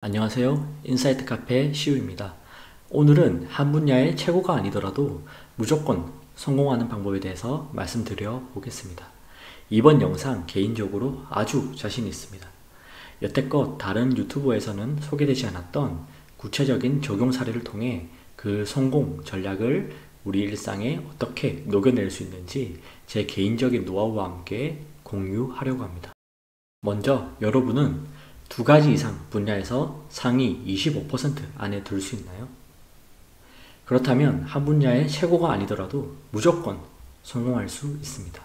안녕하세요. 인사이트 카페 시우입니다. 오늘은 한 분야의 최고가 아니더라도 무조건 성공하는 방법에 대해서 말씀드려 보겠습니다. 이번 영상 개인적으로 아주 자신 있습니다. 여태껏 다른 유튜버에서는 소개되지 않았던 구체적인 적용 사례를 통해 그 성공 전략을 우리 일상에 어떻게 녹여낼 수 있는지 제 개인적인 노하우와 함께 공유하려고 합니다. 먼저 여러분은 두 가지 이상 분야에서 상위 25% 안에 들 수 있나요? 그렇다면 한 분야의 최고가 아니더라도 무조건 성공할 수 있습니다.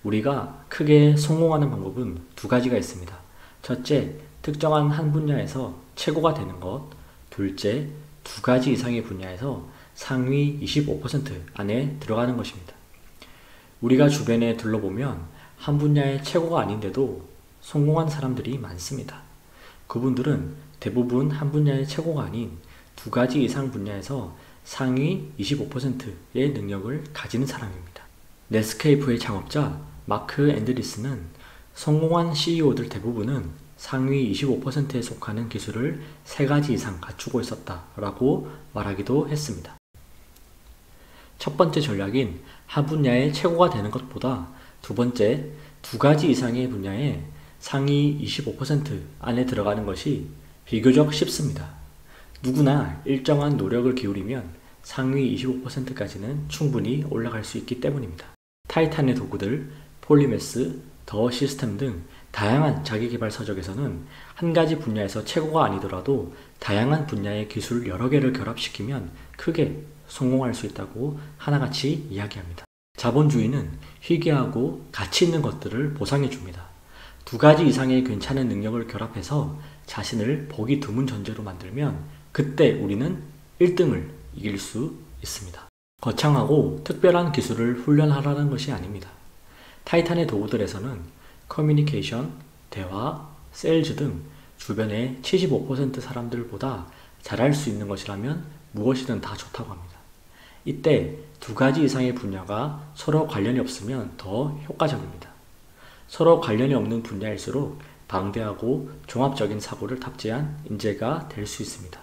우리가 크게 성공하는 방법은 두 가지가 있습니다. 첫째, 특정한 한 분야에서 최고가 되는 것. 둘째, 두 가지 이상의 분야에서 상위 25% 안에 들어가는 것입니다. 우리가 주변에 둘러보면 한 분야의 최고가 아닌데도 성공한 사람들이 많습니다. 그분들은 대부분 한 분야의 최고가 아닌 두 가지 이상 분야에서 상위 25%의 능력을 가지는 사람입니다. 넷스케이프의 창업자 마크 앤드리스는 성공한 CEO들 대부분은 상위 25%에 속하는 기술을 세 가지 이상 갖추고 있었다라고 말하기도 했습니다. 첫 번째 전략인 한 분야의 최고가 되는 것보다 두 번째, 두 가지 이상의 분야에 상위 25% 안에 들어가는 것이 비교적 쉽습니다. 누구나 일정한 노력을 기울이면 상위 25%까지는 충분히 올라갈 수 있기 때문입니다. 타이탄의 도구들, 폴리메스, 더 시스템 등 다양한 자기개발 서적에서는 한 가지 분야에서 최고가 아니더라도 다양한 분야의 기술 여러 개를 결합시키면 크게 성공할 수 있다고 하나같이 이야기합니다. 자본주의는 희귀하고 가치 있는 것들을 보상해 줍니다. 두 가지 이상의 괜찮은 능력을 결합해서 자신을 보기 드문 존재로 만들면 그때 우리는 1등을 이길 수 있습니다. 거창하고 특별한 기술을 훈련하라는 것이 아닙니다. 타이탄의 도구들에서는 커뮤니케이션, 대화, 세일즈 등 주변의 75% 사람들보다 잘할 수 있는 것이라면 무엇이든 다 좋다고 합니다. 이때 두 가지 이상의 분야가 서로 관련이 없으면 더 효과적입니다. 서로 관련이 없는 분야일수록 방대하고 종합적인 사고를 탑재한 인재가 될 수 있습니다.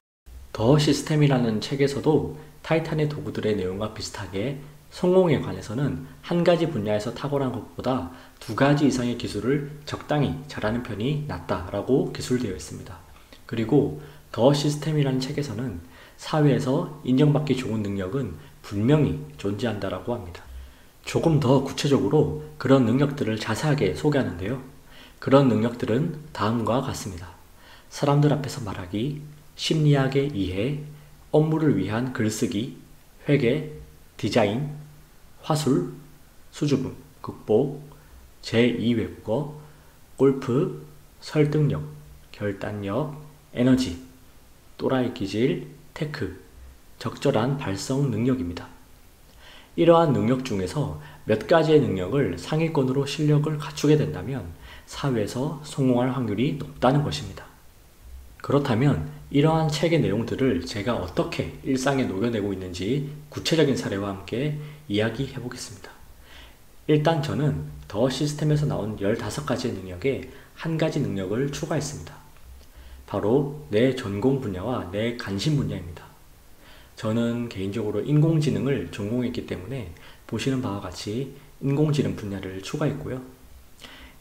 더 시스템이라는 책에서도 타이탄의 도구들의 내용과 비슷하게 성공에 관해서는 한 가지 분야에서 탁월한 것보다 두 가지 이상의 기술을 적당히 잘하는 편이 낫다라고 기술되어 있습니다. 그리고 더 시스템이라는 책에서는 사회에서 인정받기 좋은 능력은 분명히 존재한다라고 합니다. 조금 더 구체적으로 그런 능력들을 자세하게 소개하는데요. 그런 능력들은 다음과 같습니다. 사람들 앞에서 말하기, 심리학의 이해, 업무를 위한 글쓰기, 회계, 디자인, 화술, 수줍음, 극복, 제2외국어, 골프, 설득력, 결단력, 에너지, 또라이 기질, 테크, 적절한 발성 능력입니다. 이러한 능력 중에서 몇 가지의 능력을 상위권으로 실력을 갖추게 된다면 사회에서 성공할 확률이 높다는 것입니다. 그렇다면 이러한 책의 내용들을 제가 어떻게 일상에 녹여내고 있는지 구체적인 사례와 함께 이야기해 보겠습니다. 일단 저는 더 시스템에서 나온 15가지의 능력에 한 가지 능력을 추가했습니다. 바로 내 전공 분야와 내 관심 분야입니다. 저는 개인적으로 인공지능을 전공했기 때문에 보시는 바와 같이 인공지능 분야를 추가했고요.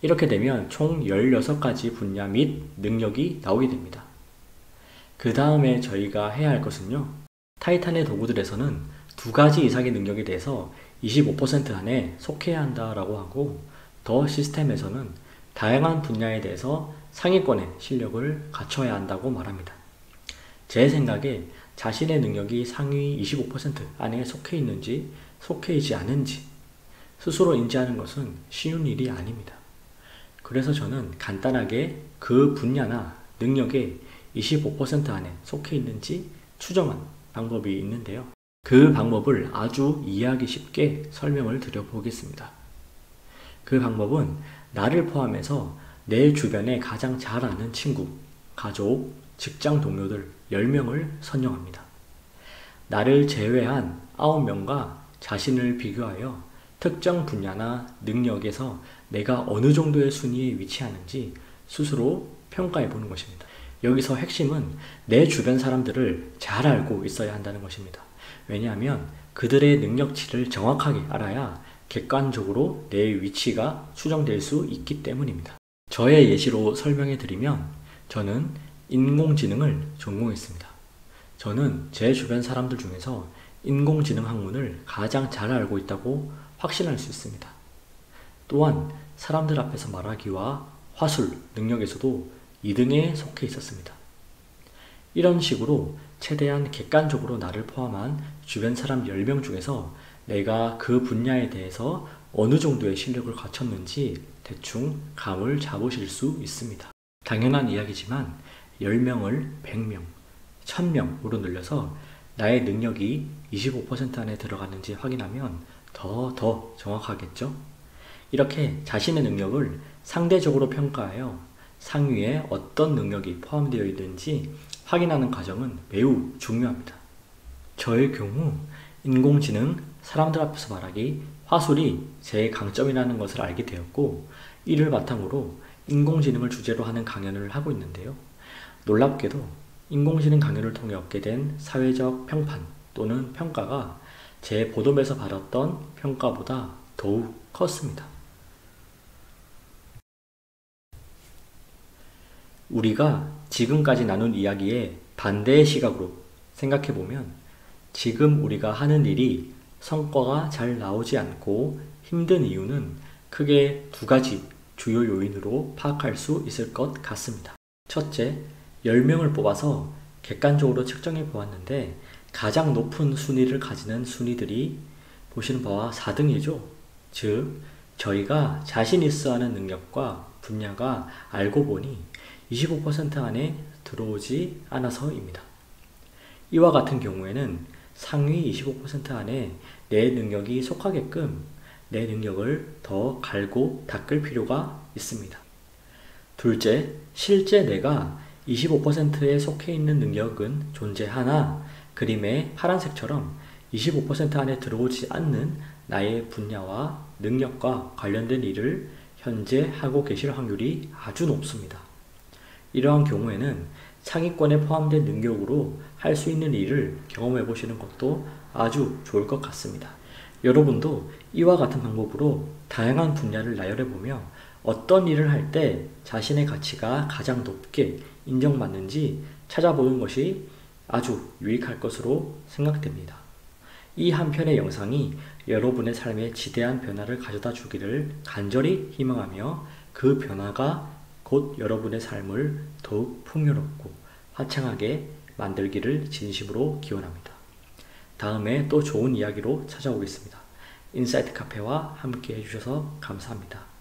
이렇게 되면 총 16가지 분야 및 능력이 나오게 됩니다. 그 다음에 저희가 해야 할 것은요. 타이탄의 도구들에서는 두 가지 이상의 능력에 대해서 25% 안에 속해야 한다라고 하고 더 시스템에서는 다양한 분야에 대해서 상위권의 실력을 갖춰야 한다고 말합니다. 제 생각에 자신의 능력이 상위 25% 안에 속해 있는지 속해 있지 않은지 스스로 인지하는 것은 쉬운 일이 아닙니다. 그래서 저는 간단하게 그 분야나 능력의 25% 안에 속해 있는지 추정한 방법이 있는데요. 그 방법을 아주 이해하기 쉽게 설명을 드려보겠습니다. 그 방법은 나를 포함해서 내 주변에 가장 잘 아는 친구, 가족, 직장 동료들 10명을 선정합니다. 나를 제외한 9명과 자신을 비교하여 특정 분야나 능력에서 내가 어느 정도의 순위에 위치하는지 스스로 평가해 보는 것입니다. 여기서 핵심은 내 주변 사람들을 잘 알고 있어야 한다는 것입니다. 왜냐하면 그들의 능력치를 정확하게 알아야 객관적으로 내 위치가 추정될 수 있기 때문입니다. 저의 예시로 설명해 드리면 저는 인공지능을 전공했습니다. 저는 제 주변 사람들 중에서 인공지능 학문을 가장 잘 알고 있다고 확신할 수 있습니다. 또한 사람들 앞에서 말하기와 화술 능력에서도 2등에 속해 있었습니다. 이런 식으로 최대한 객관적으로 나를 포함한 주변 사람 10명 중에서 내가 그 분야에 대해서 어느 정도의 실력을 갖췄는지 대충 감을 잡으실 수 있습니다. 당연한 이야기지만 10명을 100명, 1000명으로 늘려서 나의 능력이 25% 안에 들어가는지 확인하면 더 정확하겠죠? 이렇게 자신의 능력을 상대적으로 평가하여 상위에 어떤 능력이 포함되어 있는지 확인하는 과정은 매우 중요합니다. 저의 경우 인공지능, 사람들 앞에서 말하기, 화술이 제 강점이라는 것을 알게 되었고 이를 바탕으로 인공지능을 주제로 하는 강연을 하고 있는데요. 놀랍게도 인공지능 강연을 통해 얻게 된 사회적 평판 또는 평가가 제 보돔에서 받았던 평가보다 더욱 컸습니다. 우리가 지금까지 나눈 이야기의 반대의 시각으로 생각해보면 지금 우리가 하는 일이 성과가 잘 나오지 않고 힘든 이유는 크게 2가지 주요 요인으로 파악할 수 있을 것 같습니다. 첫째, 10명을 뽑아서 객관적으로 측정해 보았는데 가장 높은 순위를 가지는 순위들이 보시는 바와 4등이죠. 즉, 저희가 자신 있어 하는 능력과 분야가 알고 보니 25% 안에 들어오지 않아서입니다. 이와 같은 경우에는 상위 25% 안에 내 능력이 속하게끔 내 능력을 더 갈고 닦을 필요가 있습니다. 둘째, 실제 내가 25%에 속해 있는 능력은 존재하나 그림의 파란색처럼 25% 안에 들어오지 않는 나의 분야와 능력과 관련된 일을 현재 하고 계실 확률이 아주 높습니다. 이러한 경우에는 상위권에 포함된 능력으로 할 수 있는 일을 경험해 보시는 것도 아주 좋을 것 같습니다. 여러분도 이와 같은 방법으로 다양한 분야를 나열해 보며 어떤 일을 할 때 자신의 가치가 가장 높게 인정받는지 찾아보는 것이 아주 유익할 것으로 생각됩니다. 이 한 편의 영상이 여러분의 삶에 지대한 변화를 가져다 주기를 간절히 희망하며 그 변화가 곧 여러분의 삶을 더욱 풍요롭고 화창하게 만들기를 진심으로 기원합니다. 다음에 또 좋은 이야기로 찾아오겠습니다. 인사이트 카페와 함께 해주셔서 감사합니다.